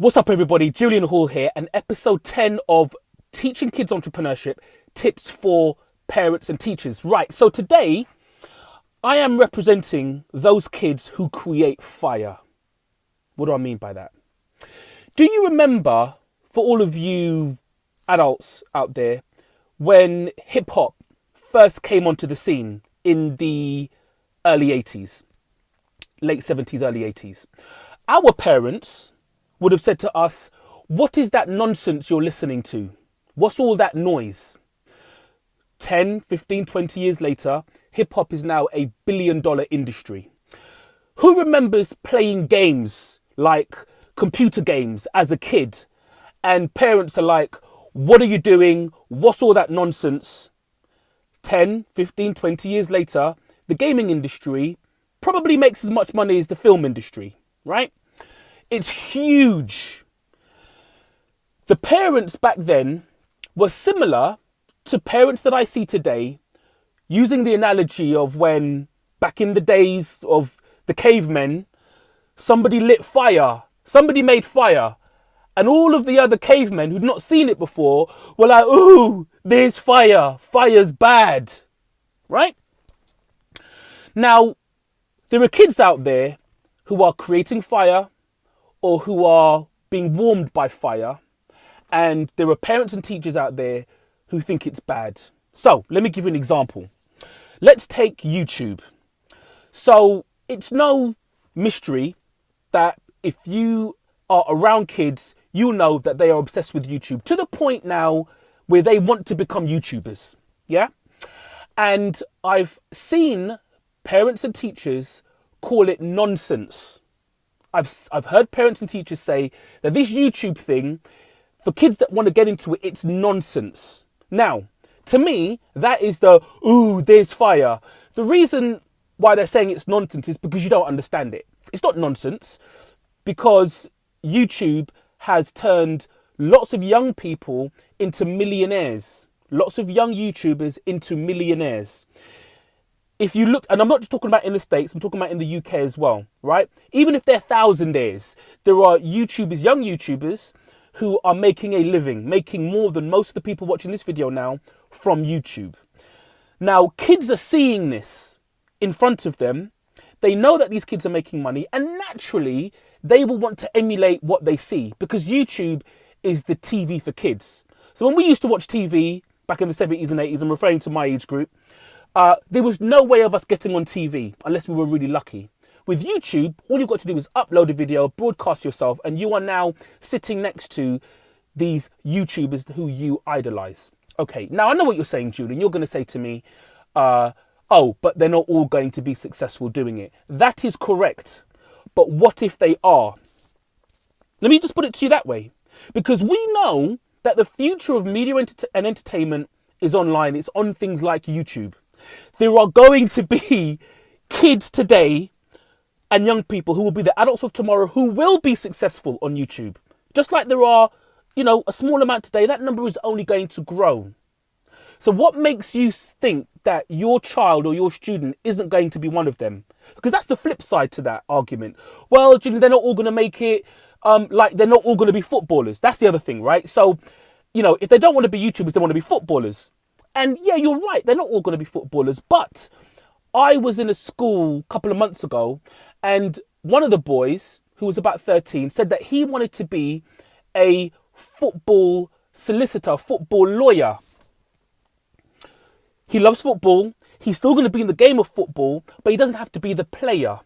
What's up, everybody? Julian Hall here, and episode 10 of Teaching Kids Entrepreneurship, Tips for Parents and Teachers. Right, so today I am representing those kids who create fire. What do I mean by that? Do you remember, for all of you adults out there, when hip-hop first came onto the scene in the early 80s, late 70s, early 80s? Our parents would have said to us, what is that nonsense you're listening to? What's all that noise? 10, 15, 20 years later, hip hop is now a billion-dollar industry. Who remembers playing games like computer games as a kid? And parents are like, what are you doing? What's all that nonsense? 10, 15, 20 years later, the gaming industry probably makes as much money as the film industry, right? It's huge. The parents back then were similar to parents that I see today, using the analogy of when, back in the days of the cavemen, somebody lit fire, somebody made fire, and all of the other cavemen who'd not seen it before were like, ooh, there's fire, fire's bad, right? Now, there are kids out there who are creating fire, or who are being warmed by fire, and there are parents and teachers out there who think it's bad. So let me give you an example. Let's take YouTube. So it's no mystery that if you are around kids, you know that they are obsessed with YouTube to the point now where they want to become YouTubers. Yeah. And I've seen parents and teachers call it nonsense. I've heard parents and teachers say that this YouTube thing, for kids that want to get into it, it's nonsense. Now, to me, that is the, ooh, there's fire. The reason why they're saying it's nonsense is because you don't understand it. It's not nonsense because YouTube has turned lots of young people into millionaires. Lots of young YouTubers into millionaires. If you look, and I'm not just talking about in the States, I'm talking about in the UK as well, right? Even if they're thousandaires, there are YouTubers, young YouTubers, who are making a living, making more than most of the people watching this video now from YouTube. Now, kids are seeing this in front of them. They know that these kids are making money, and naturally, they will want to emulate what they see because YouTube is the TV for kids. So when we used to watch TV back in the 70s and 80s, I'm referring to my age group, there was no way of us getting on TV unless we were really lucky. With YouTube, all you've got to do is upload a video, broadcast yourself, and you are now sitting next to these YouTubers who you idolize. Okay, now I know what you're saying, Julian. You're going to say to me, oh, but they're not all going to be successful doing it. That is correct. But what if they are? Let me just put it to you that way. Because we know that the future of media and entertainment is online. It's on things like YouTube. There are going to be kids today and young people who will be the adults of tomorrow who will be successful on YouTube. Just like there are, a small amount today, that number is only going to grow. So what makes you think that your child or your student isn't going to be one of them? Because that's the flip side to that argument. Well, they're not all going to make it, like they're not all going to be footballers. That's the other thing, right? So, if they don't want to be YouTubers, they want to be footballers. And yeah, you're right, they're not all going to be footballers. But I was in a school a couple of months ago, and one of the boys, who was about 13, said that he wanted to be a football solicitor, football lawyer. He loves football. He's still going to be in the game of football, but he doesn't have to be the player.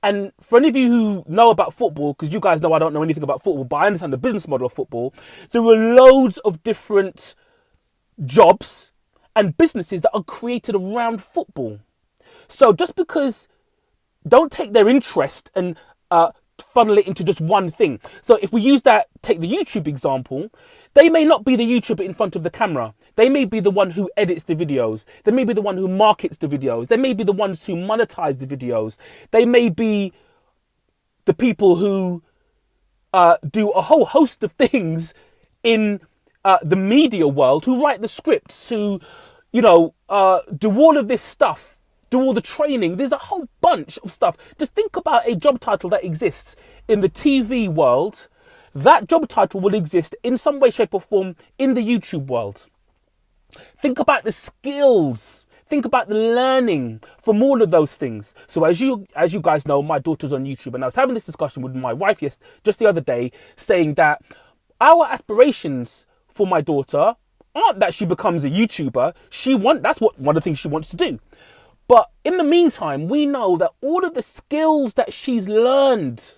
And for any of you who know about football, because you guys know I don't know anything about football, but I understand the business model of football, there are loads of different jobs and businesses that are created around football. So just because, don't take their interest and funnel it into just one thing. So if we take the YouTube example, they may not be the YouTuber in front of the camera. They may be the one who edits the videos. They may be the one who markets the videos. They may be the ones who monetize the videos. They may be the people who do a whole host of things in the media world, who write the scripts, who, do all of this stuff, do all the training. There's a whole bunch of stuff. Just think about a job title that exists in the TV world that job title will exist in some way, shape or form in the YouTube world. Think about the skills. Think about the learning from all of those things. So as you guys know, my daughter's on YouTube, and I was having this discussion with my wife just the other day, saying that our aspirations for my daughter aren't that she becomes a YouTuber. That's what one of the things she wants to do. But in the meantime, we know that all of the skills that she's learned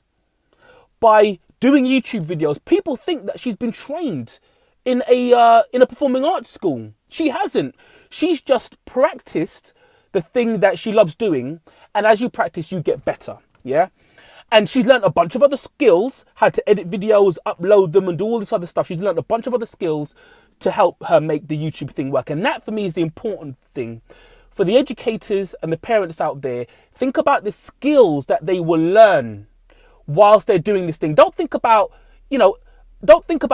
by doing YouTube videos, people think that she's been trained in a performing arts school. She hasn't. She's just practiced the thing that she loves doing, and as you practice, you get better. Yeah. And she's learned a bunch of other skills, how to edit videos, upload them, and do all this other stuff. She's learned a bunch of other skills to help her make the YouTube thing work. And that, for me, is the important thing. For the educators and the parents out there, think about the skills that they will learn whilst they're doing this thing. Don't think about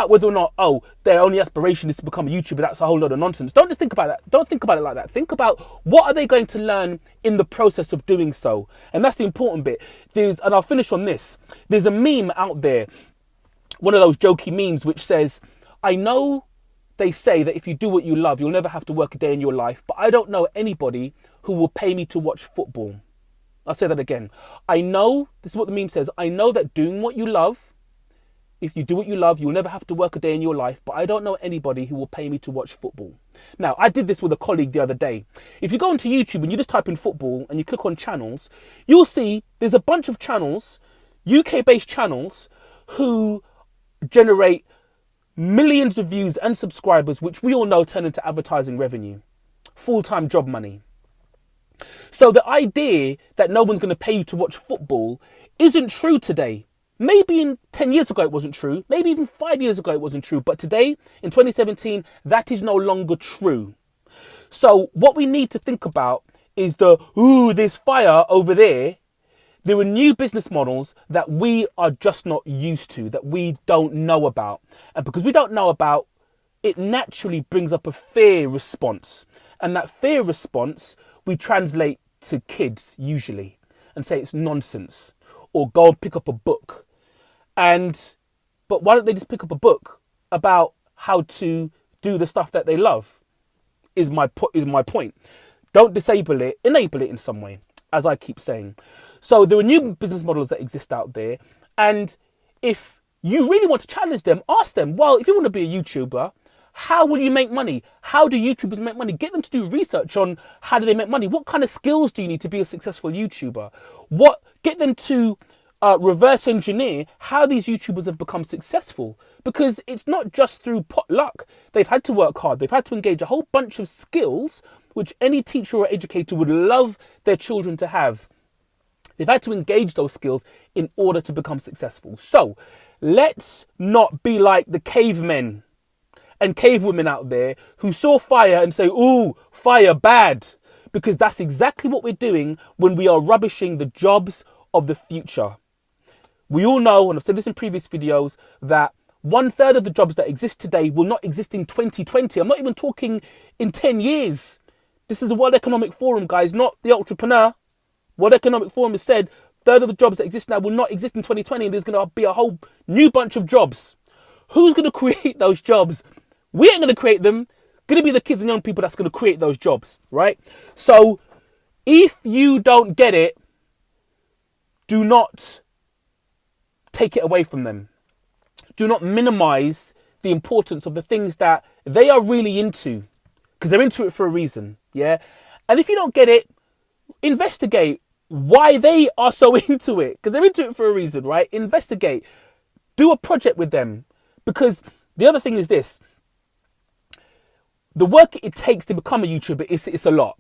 whether or not, their only aspiration is to become a YouTuber. That's a whole lot of nonsense. Don't just think about that. Don't think about it like that. Think about what are they going to learn in the process of doing so. And that's the important bit. And I'll finish on this. There's a meme out there, one of those jokey memes, which says, I know they say that if you do what you love, you'll never have to work a day in your life, but I don't know anybody who will pay me to watch football. I'll say that again. This is what the meme says. I know that doing what you love, if you do what you love, you'll never have to work a day in your life, but I don't know anybody who will pay me to watch football. Now, I did this with a colleague the other day. If you go onto YouTube and you just type in football and you click on channels, you'll see there's a bunch of channels, UK-based channels, who generate millions of views and subscribers, which we all know turn into advertising revenue, full-time job money. So the idea that no one's going to pay you to watch football isn't true today. Maybe in 10 years ago it wasn't true. Maybe even 5 years ago it wasn't true. But today, in 2017, that is no longer true. So what we need to think about is there's fire over there. There are new business models that we are just not used to, that we don't know about. And because we don't know about, it naturally brings up a fear response. And that fear response, we translate to kids usually and say it's nonsense, or go and pick up a book. But why don't they just pick up a book about how to do the stuff that they love? Is my point. Don't disable it, enable it in some way, as I keep saying. So there are new business models that exist out there. And if you really want to challenge them, ask them, well, if you want to be a YouTuber, how will you make money? How do YouTubers make money? Get them to do research on how do they make money? What kind of skills do you need to be a successful YouTuber? Get them to reverse engineer how these YouTubers have become successful, because it's not just through pot luck. They've had to work hard. They've had to engage a whole bunch of skills which any teacher or educator would love their children to have. They've had to engage those skills in order to become successful. So let's not be like the cavemen and cavewomen out there who saw fire and say, ooh, fire bad, because that's exactly what we're doing when we are rubbishing the jobs of the future. We all know, and I've said this in previous videos, that 1/3 of the jobs that exist today will not exist in 2020. I'm not even talking in 10 years. This is the World Economic Forum, guys, not the Entrepreneur. World Economic Forum has said 1/3 of the jobs that exist now will not exist in 2020, and there's going to be a whole new bunch of jobs. Who's going to create those jobs? We ain't going to create them. Going to be the kids and young people that's going to create those jobs, right? So if you don't get it, do not take it away from them. Do not minimize the importance of the things that they are really into, because they're into it for a reason, yeah? And if you don't get it, investigate why they are so into it, because they're into it for a reason, right? Investigate. Do a project with them, because the other thing is this. The work it takes to become a YouTuber, it's a lot,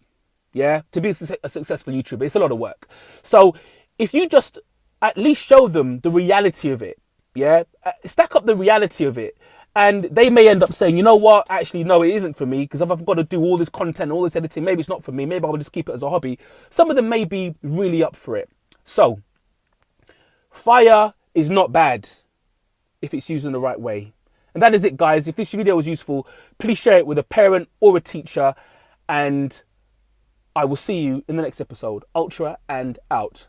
yeah? To be a successful YouTuber, it's a lot of work. So if you just at least show them the reality of it, yeah? Stack up the reality of it. And they may end up saying, you know what, actually, no, it isn't for me, because if I've got to do all this content, all this editing, maybe it's not for me. Maybe I'll just keep it as a hobby. Some of them may be really up for it. So, fire is not bad if it's used in the right way. And that is it, guys. If this video was useful, please share it with a parent or a teacher. And I will see you in the next episode. Ultra and out.